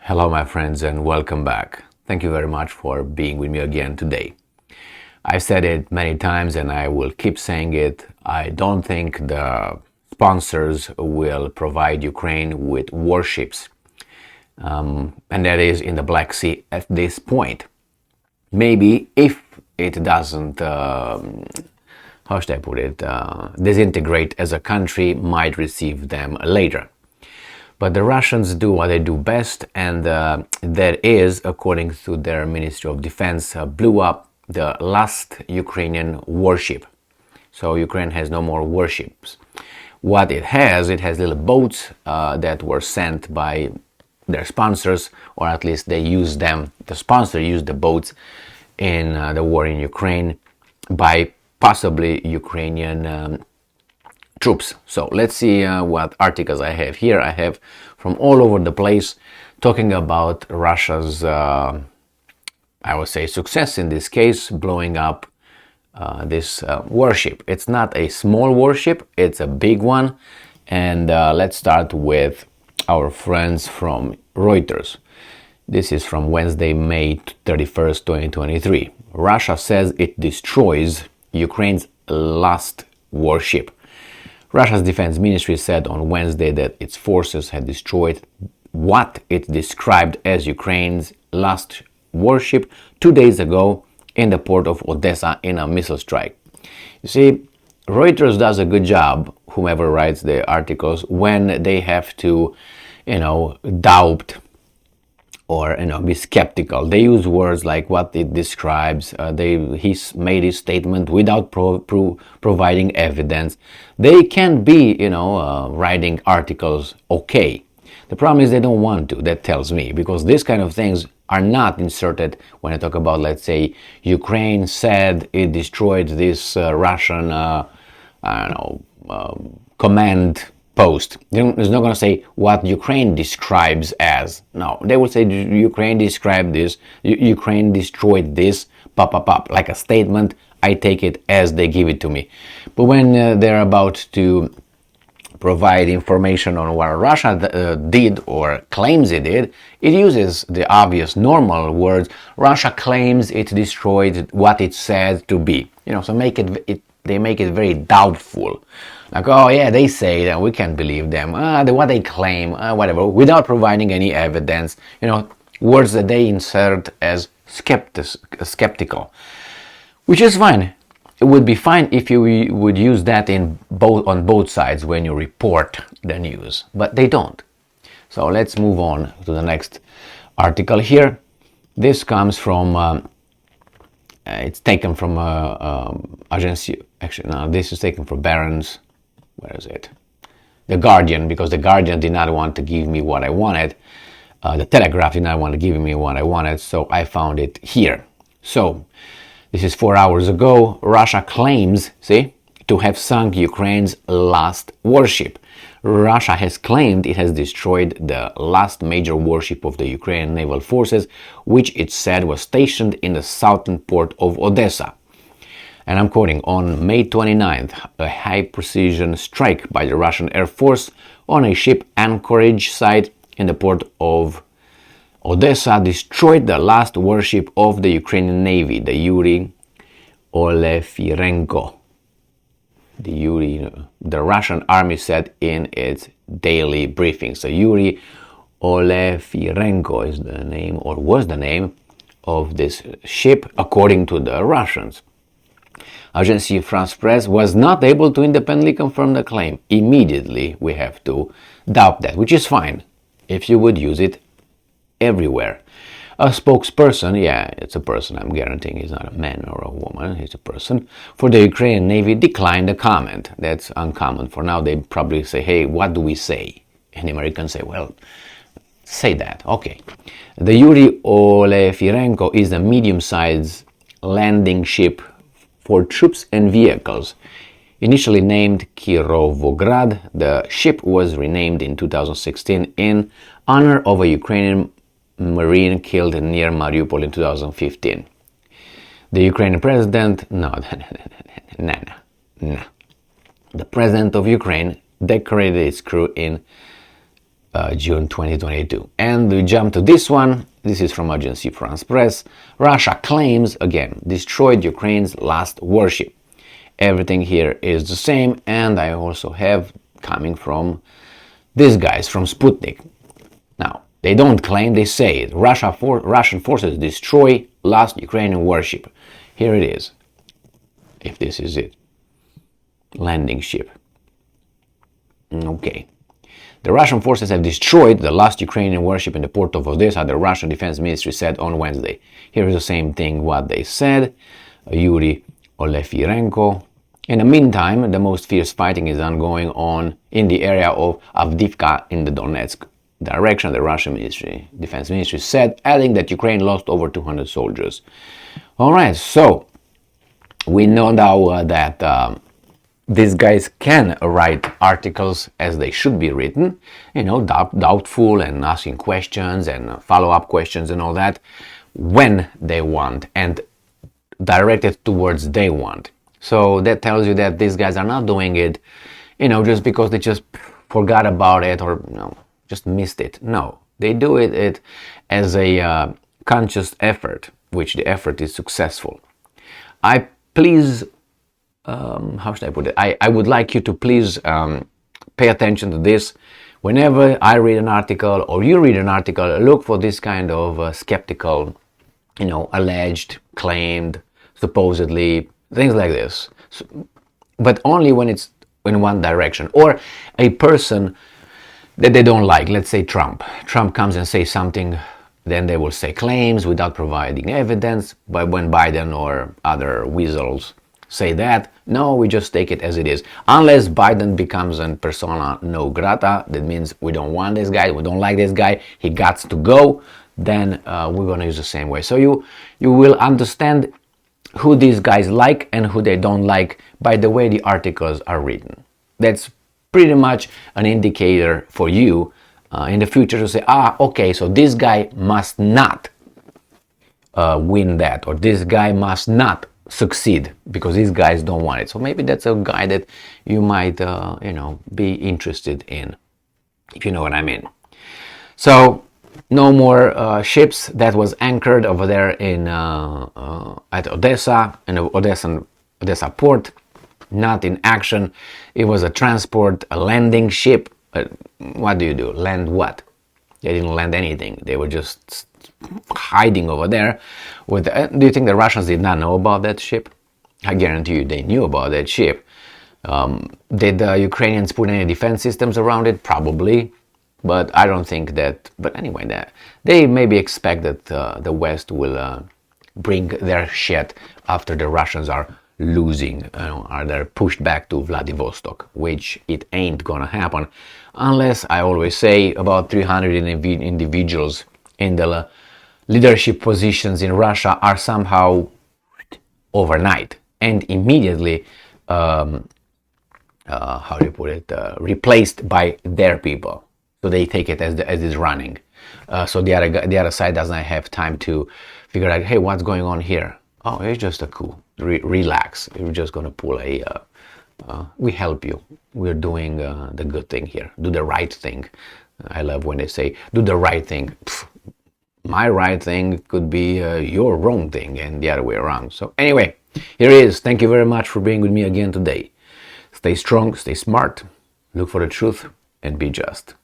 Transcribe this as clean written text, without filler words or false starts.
Hello, my friends, and welcome back. Thank you very much for being with me again today. I've said it many times and I will keep saying it. I don't think the sponsors will provide Ukraine with warships, and that is in the Black Sea at this point. Maybe if it doesn't, how should I put it, disintegrate as a country, might receive them later. But the Russians do what they do best, and that is, according to their Ministry of Defense, blew up the last Ukrainian warship. So Ukraine has no more warships. What it has little boats that were sent by their sponsors, or at least they used them. The sponsor used the boats in the war in Ukraine by possibly Ukrainian troops. So let's see what articles I have here. I have from all over the place talking about Russia's, I would say, success in this case, blowing up this warship. It's not a small warship, it's a big one. And let's start with our friends from Reuters. This is from Wednesday, May 31st, 2023. Russia says it destroys Ukraine's last warship. Russia's defense ministry said on Wednesday that its forces had destroyed what it described as Ukraine's last warship 2 days ago in the port of Odessa in a missile strike. You see, Reuters does a good job, whomever writes the articles, when they have to, doubt or be skeptical. They use words like what it describes. He's made his statement without providing evidence. They can be, writing articles okay. The problem is they don't want to. That tells me, because these kind of things are not inserted when I talk about, let's say, Ukraine said it destroyed this Russian, command post. It's not going to say what Ukraine describes as. No, they will say Ukraine described this, Ukraine destroyed this, like a statement. I take it as they give it to me. But when they're about to provide information on what Russia did or claims it did, it uses the obvious normal words. Russia claims it destroyed what it said to be. So they make it very doubtful. Like, oh yeah, they say that, we can't believe them. What they claim, whatever, without providing any evidence. Words that they insert as skeptical, which is fine. It would be fine if you would use that on both sides when you report the news, but they don't. So let's move on to the next article here. This comes from. It's taken from agency. Actually, no, this is taken from Barron's. Where is it? The Guardian, because the Guardian did not want to give me what I wanted. The Telegraph did not want to give me what I wanted, so I found it here. So, this is 4 hours ago. Russia claims, to have sunk Ukraine's last warship. Russia has claimed it has destroyed the last major warship of the Ukrainian naval forces, which it said was stationed in the southern port of Odessa. And I'm quoting, on May 29th, a high-precision strike by the Russian Air Force on a ship anchorage site in the port of Odessa destroyed the last warship of the Ukrainian Navy, the Yuri Olefirenko. The Russian army said in its daily briefing. So Yuri Olefirenko is the name, or was the name, of this ship, according to the Russians. Agency France Presse was not able to independently confirm the claim. Immediately, we have to doubt that, which is fine if you would use it everywhere. A spokesperson, it's a person, I'm guaranteeing he's not a man or a woman, he's a person, for the Ukrainian Navy declined the comment. That's uncommon. For now, they probably say, hey, what do we say? And the Americans say, well, say that. Okay. The Yuri Olefirenko is a medium-sized landing ship for troops and vehicles. Initially named Kirovograd, the ship was renamed in 2016 in honor of a Ukrainian Marine killed near Mariupol in 2015. The Ukrainian president, the president of Ukraine decorated its crew in June 2022. And we jump to this one. This is from Agency France Press. Russia claims, again, destroyed Ukraine's last warship. Everything here is the same, and I also have coming from these guys from Sputnik. Now, they don't claim, they say it. Russian forces destroy last Ukrainian warship. Here it is, if this is it. Landing ship. Okay. The Russian forces have destroyed the last Ukrainian warship in the port of Odessa, the Russian Defense Ministry said on Wednesday. Here is the same thing what they said. Yuri Olefirenko. In the meantime, the most fierce fighting is ongoing on in the area of Avdiivka in the Donetsk direction, the Russian Defense Ministry said, adding that Ukraine lost over 200 soldiers. All right, so we know now that these guys can write articles as they should be written, doubtful and asking questions and follow-up questions and all that when they want and directed towards they want. So that tells you that these guys are not doing it, just because they just forgot about it or just missed it. No, they do it as a conscious effort, which the effort is successful. How should I put it? I would like you to please pay attention to this. Whenever I read an article or you read an article, look for this kind of skeptical, alleged, claimed, supposedly, things like this. But only when it's in one direction. Or a person that they don't like, let's say Trump. Trump comes and says something, then they will say claims without providing evidence. But when Biden or other weasels say that, no, we just take it as it is. Unless Biden becomes a persona non grata, that means we don't want this guy, we don't like this guy, he got to go, then we're going to use the same way. So you will understand who these guys like and who they don't like by the way the articles are written. That's pretty much an indicator for you in the future to say, okay, so this guy must not win that, or this guy must not succeed because these guys don't want it. So maybe that's a guy that you might, be interested in, if you know what I mean. So no more ships that was anchored over there in at Odessa, in the Odessa port, not in action. It was a transport, a landing ship. What do you do? Land what? They didn't land anything. They were just hiding over there. Do you think the Russians did not know about that ship? I guarantee you they knew about that ship. Did the Ukrainians put any defense systems around it? Probably. But I don't think that, but anyway, they maybe expect that the West will bring their shit after the Russians are losing, are they pushed back to Vladivostok, which it ain't gonna happen unless, I always say, about 300 individuals in the leadership positions in Russia are somehow overnight and immediately, replaced by their people. So they take it as it's running. So the other side doesn't have time to figure out, hey, what's going on here? Oh, it's just a coup. Relax. We're just going to pull we help you. We're doing the good thing here. Do the right thing. I love when they say, do the right thing. Pfft, my right thing could be your wrong thing and the other way around. So anyway, here it is. Thank you very much for being with me again today. Stay strong, stay smart, look for the truth, and be just.